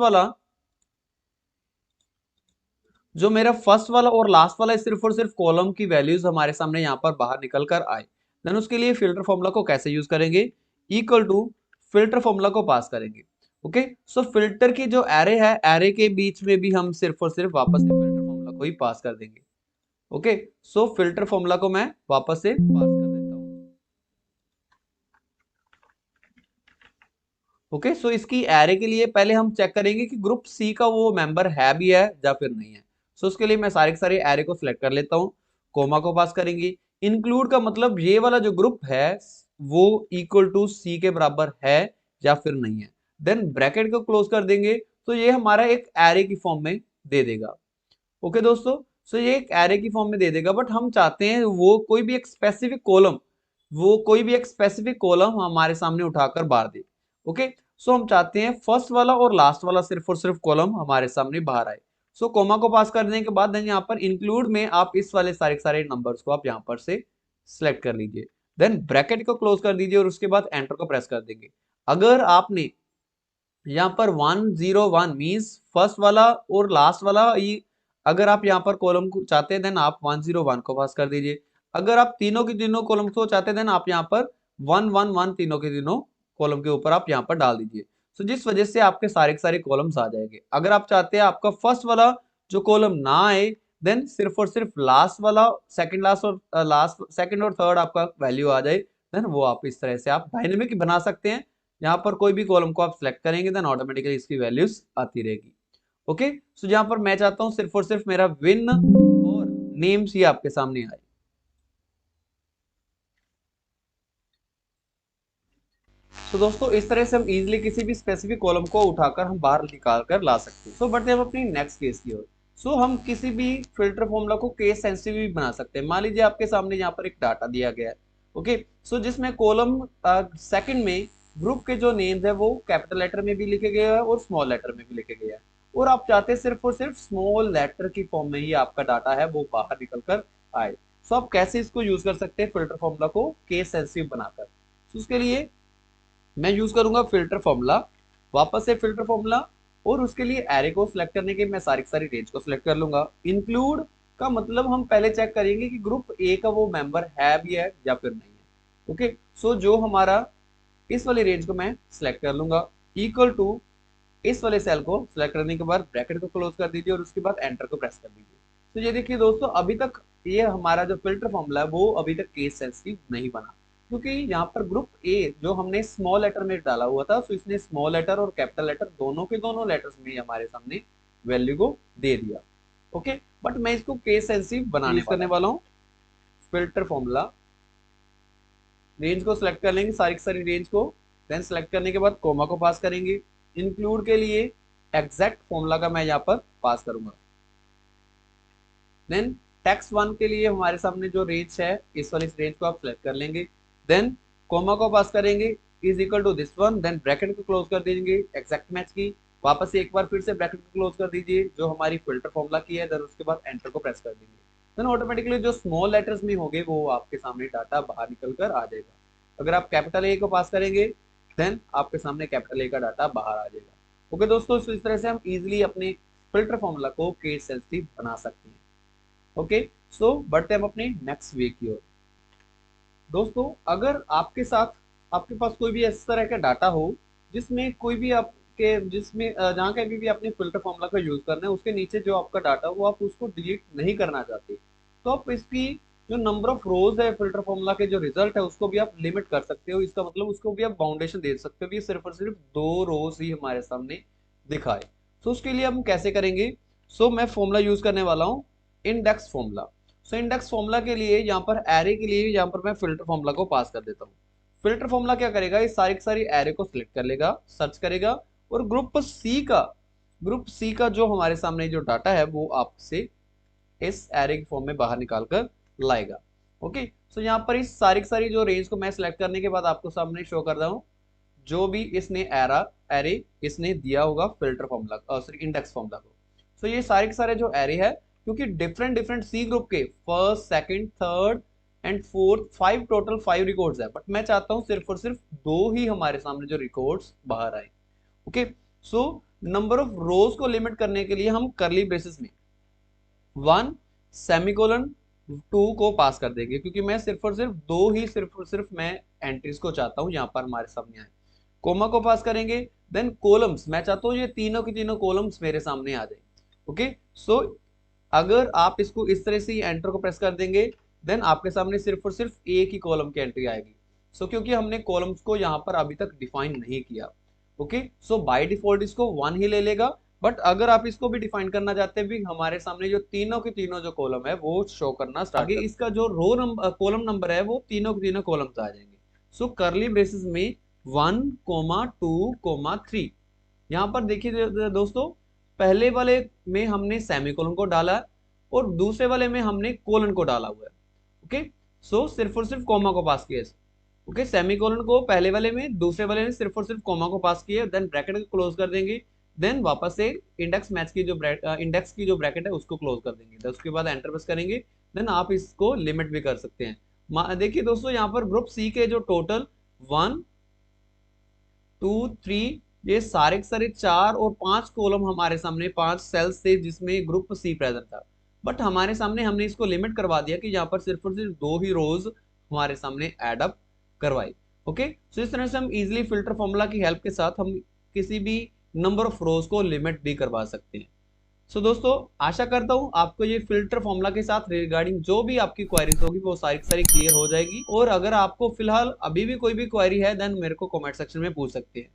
वाला और लास्ट वाला सिर्फ और सिर्फ कॉलम की वैल्यूज हमारे सामने यहाँ पर बाहर निकल कर आए, देन उसके लिए फिल्टर फॉर्मूला को कैसे यूज करेंगे, इक्वल टू फिल्टर फॉर्मूला को पास करेंगे। ओके, फिल्टर की जो एरे है, एरे के बीच में भी हम सिर्फ और सिर्फ वापस से फिल्टर फॉर्मूला को ही पास कर देंगे। ओके, फिल्टर फॉर्मूला को मैं वापस से पास कर देता हूँ। ओके, इसकी एरे के लिए पहले हम चेक करेंगे कि ग्रुप सी का वो मेंबर है भी है या फिर नहीं है। उसके लिए मैं सारे के सारे एरे को सिलेक्ट कर लेता हूँ, कोमा को पास करेंगे, इंक्लूड का मतलब ये वाला जो ग्रुप है वो इक्वल टू सी के बराबर है या फिर नहीं है। देन ब्रैकेट को क्लोज कर देंगे तो ये हमारा एक एरे की फॉर्म में दे देगा। ओके दोस्तों, सो ये एक एरे की फॉर्म में दे देगा, बट हम चाहते हैं वो कोई भी एक स्पेसिफिक कॉलम, वो कोई भी एक स्पेसिफिक कॉलम हमारे सामने उठाकर बाहर दे। ओके, सो हम चाहते हैं फर्स्ट वाला और लास्ट वाला सिर्फ और सिर्फ कॉलम हमारे सामने बाहर आए। सो कोमा को पास करने के बाद देन यहाँ पर इंक्लूड में आप इस वाले सारे सारे नंबर्स को आप यहाँ पर से सिलेक्ट कर लीजिए। देन ब्रैकेट को क्लोज कर दीजिए और उसके बाद एंटर को प्रेस कर देंगे। अगर आपने यहाँ पर 101 मीन्स फर्स्ट वाला और लास्ट वाला ये, अगर आप यहाँ पर कॉलम को चाहते हैं देन आप 101 को पास कर दीजिए। अगर आप तीनों की तीनों कॉलम को चाहते हैं देन आप यहाँ पर 111 तीनों के तीनों कॉलम के ऊपर आप यहाँ पर डाल दीजिए। तो जिस वजह से आपके सारे के सारे कॉलम्स आ जाएंगे। अगर आप चाहते हैं आपका फर्स्ट वाला जो कॉलम ना आए देन सिर्फ और सिर्फ लास्ट वाला, सेकंड लास्ट और लास्ट सेकंड और थर्ड आपका वैल्यू आ जाए, देन वो आप इस तरह से आप डायनेमिक बना सकते हैं। यहाँ पर कोई भी कॉलम को आप सिलेक्ट करेंगे देन ऑटोमेटिकली इसकी वैल्यूज आती रहेगी। ओके, सो यहाँ पर मैं चाहता हूँ सिर्फ और सिर्फ मेरा विन और नेम्स ही आपके सामने आए। तो दोस्तों इस तरह से हम इजीली किसी भी स्पेसिफिक कॉलम को उठाकर हम बाहर निकाल कर ला सकते हैं। सो बढ़ते हैं हम अपनी नेक्स्ट केस की ओर। सो हम किसी भी फिल्टर फॉर्मूला को केस सेंसिटिव भी बना सकते हैं। मान लीजिए आपके सामने यहाँ पर एक डाटा दिया गया है। ओके, सो जिसमें कॉलम सेकंड में ग्रुप के जो नेम्स है वो कैपिटल लेटर में भी लिखे गए हैं और स्मॉल लेटर में भी लिखे गए हैं, और आप चाहते हैं सिर्फ और सिर्फ स्मॉल लेटर की फॉर्म में ही आपका डाटा है वो बाहर निकल कर आए। सो आप कैसे इसको यूज कर सकते हैं फिल्टर फॉर्मूला को केस सेंसिटिव बनाकर। तो उसके लिए मैं यूज करूंगा फिल्टर फॉर्मूला, वापस से फिल्टर फॉर्मूला, और उसके लिए एरे को सिलेक्ट करने के मैं सारी सारी रेंज को सिलेक्ट कर लूंगा। इंक्लूड का मतलब हम पहले चेक करेंगे कि ग्रुप ए का वो मेंबर है भी है या फिर नहीं है। ओके, सो जो हमारा इस वाली रेंज को मैं सिलेक्ट कर लूंगा, इक्वल टू इस वाले सेल को सिलेक्ट करने के बाद ब्रैकेट को क्लोज कर दीजिए और उसके बाद एंटर को प्रेस कर दीजिए। तो ये देखिए दोस्तों, अभी तक ये हमारा जो फिल्टर फॉर्मूला है वो अभी तक केस सेंसिटिव नहीं बना, क्योंकि यहाँ पर ग्रुप ए जो हमने स्मॉल लेटर में डाला हुआ था, तो इसने स्मॉल लेटर और कैपिटल लेटर दोनों के दोनों लेटर्स में हमारे सामने वैल्यू को दे दिया। ओके, बट मैं इसको केस सेंसिटिव बनाने करने वाला हूँ। फिल्टर फॉर्मूला, रेंज को सिलेक्ट कर लेंगे, सारी सारी रेंज को, देन सिलेक्ट करने के बाद कोमा को पास करेंगे। इंक्लूड के लिए एग्जैक्ट फॉर्मूला का मैं यहाँ पर पास करूंगा। देन टेक्स्ट वन के लिए हमारे सामने जो रेंज है इस वाली रेंज को आप सिलेक्ट कर लेंगे। देन कोमा को पास करेंगे is equal to this one, then bracket को क्लोज कर देंगे एग्जैक्ट मैच की। वापस से एक बार फिर से ब्रैकेट को क्लोज कर दीजिए जो हमारी फिल्टर फॉर्मूला की है, देन उसके बाद एंटर को प्रेस कर देंगे। देन ऑटोमेटिकली जो स्मॉल लेटर्स में होंगे वो आपके सामने डाटा बाहर निकल कर आ जाएगा। अगर आप कैपिटल ए को पास करेंगे देन आपके सामने कैपिटल ए का डाटा बाहर आ जाएगा। ओके दोस्तों, इस तरह से हम इजिली अपने फिल्टर फॉर्मूला को केस सेंसिटिव बना सकते हैं। ओके, सो बढ़ते हैं हम अपने नेक्स्ट वे की ओर। दोस्तों अगर आपके साथ आपके पास कोई भी इस तरह का डाटा हो जिसमें कोई भी आपके जिसमें जहाँ कहीं भी आपने फिल्टर फॉर्मूला का यूज करना है, उसके नीचे जो आपका डाटा वो आप उसको डिलीट नहीं करना चाहते, तो आप इसकी जो नंबर ऑफ रोज है फिल्टर फॉर्मूला के जो रिजल्ट है उसको भी आप लिमिट कर सकते हो। इसका मतलब उसको भी आप बाउंडेशन दे सकते हो कि सिर्फ और सिर्फ 2 रोज ही हमारे सामने दिखाए। तो उसके लिए हम कैसे करेंगे, सो मैं फॉर्मूला यूज करने वाला हूँ index formula. So index formula के लिए यहाँ पर एरे के लिए यहाँ पर मैं फिल्टर फॉर्मूला को पास कर देता हूँ। फिल्टर फॉर्मूला क्या करेगा, इस सारी सारी एरे को सिलेक्ट कर लेगा, सर्च करेगा और ग्रुप सी का जो हमारे सामने जो डाटा है वो आपसे इस एरे के फॉर्म में बाहर निकाल कर लाएगा। ओके, सो यहाँ पर इस सारी सारी जो रेंज को मैं सिलेक्ट करने के बाद आपको सामने शो कर रहा हूँ जो भी इसने एरे इसने दिया होगा filter formula sorry index formula को। सो ये सारे के सारे जो एरे है, क्योंकि डिफरेंट डिफरेंट सी ग्रुप के first second third and fourth 5 total 5 records है, बट मैं चाहता हूँ सिर्फ और सिर्फ 2 ही हमारे सामने जो रिकॉर्ड्स बाहर आए। ओके, सो नंबर ऑफ रोज को लिमिट करने के लिए हम करली ब्रेसेस में 1 सेमीकोलन 2 को पास कर देंगे, क्योंकि मैं सिर्फ और सिर्फ 2 ही सिर्फ और सिर्फ मैं एंट्रीज को चाहता हूँ यहाँ पर हमारे सामने आए। कोमा को पास करेंगे, देन कॉलम्स मैं चाहता हूँ ये तीनों की तीनों कॉलम्स मेरे सामने आ जाए। ओके, सो अगर आप इसको इस तरह से एंटर को प्रेस कर देंगे देन आपके सामने सिर्फ और सिर्फ एक ही कॉलम की एंट्री आएगी। सो क्योंकि हमने कॉलम्स को यहाँ पर अभी तक डिफाइन नहीं किया। ओके, सो बाय डिफॉल्ट इसको 1 ही ले लेगा, बट अगर आप इसको भी डिफाइन करना चाहते हैं भी हमारे सामने जो तीनों की तीनों जो कॉलम है वो शो करना स्टार्ट आगे इसका जो रो नंबर कॉलम नंबर है वो तीनों के तीनों कॉलम्स आ जाएंगे। सो करली ब्रेसेस में 1,2,3 यहाँ पर देखिए दोस्तों, पहले वाले में हमने सेमीकोलन को डाला है और दूसरे वाले में हमने कोलन को डाला हुआ है। ओके, सो सिर्फ और सिर्फ कॉमा को पास किया। ओके, सेमीकोलन को पहले वाले में, दूसरे वाले में सिर्फ और सिर्फ कॉमा को पास किया, देन ब्रैकेट को क्लोज कर देंगे, देन वापस से इंडेक्स मैच की जो इंडेक्स की जो ब्रैकेट है उसको क्लोज कर देंगे, तो उसके बाद एंटर प्रेस करेंगे। देन आप इसको लिमिट भी कर सकते हैं। देखिए दोस्तों, यहाँ पर ग्रुप सी के जो टोटल 1, 2, 3 ये सारे के सारे 4 और 5 कॉलम हमारे सामने 5 सेल्स थे जिसमें ग्रुप सी प्रेजेंट था। बट हमारे सामने हमने इसको लिमिट करवा दिया कि यहाँ पर सिर्फ और सिर्फ 2 ही रोज हमारे सामने एड अप करवाई। ओके, सो इस तरह से हम इजिली फिल्टर फॉर्मूला की हेल्प के साथ हम किसी भी नंबर ऑफ रोज को लिमिट भी करवा सकते हैं। सो दोस्तों, आशा करता हूं आपको ये फिल्टर फॉर्मूला के साथ रिगार्डिंग जो भी आपकी क्वेरीज होगी वो सारी सारी क्लियर हो जाएगी। और अगर आपको फिलहाल अभी भी कोई भी क्वेरी है देन मेरे को कमेंट सेक्शन में पूछ सकते हैं।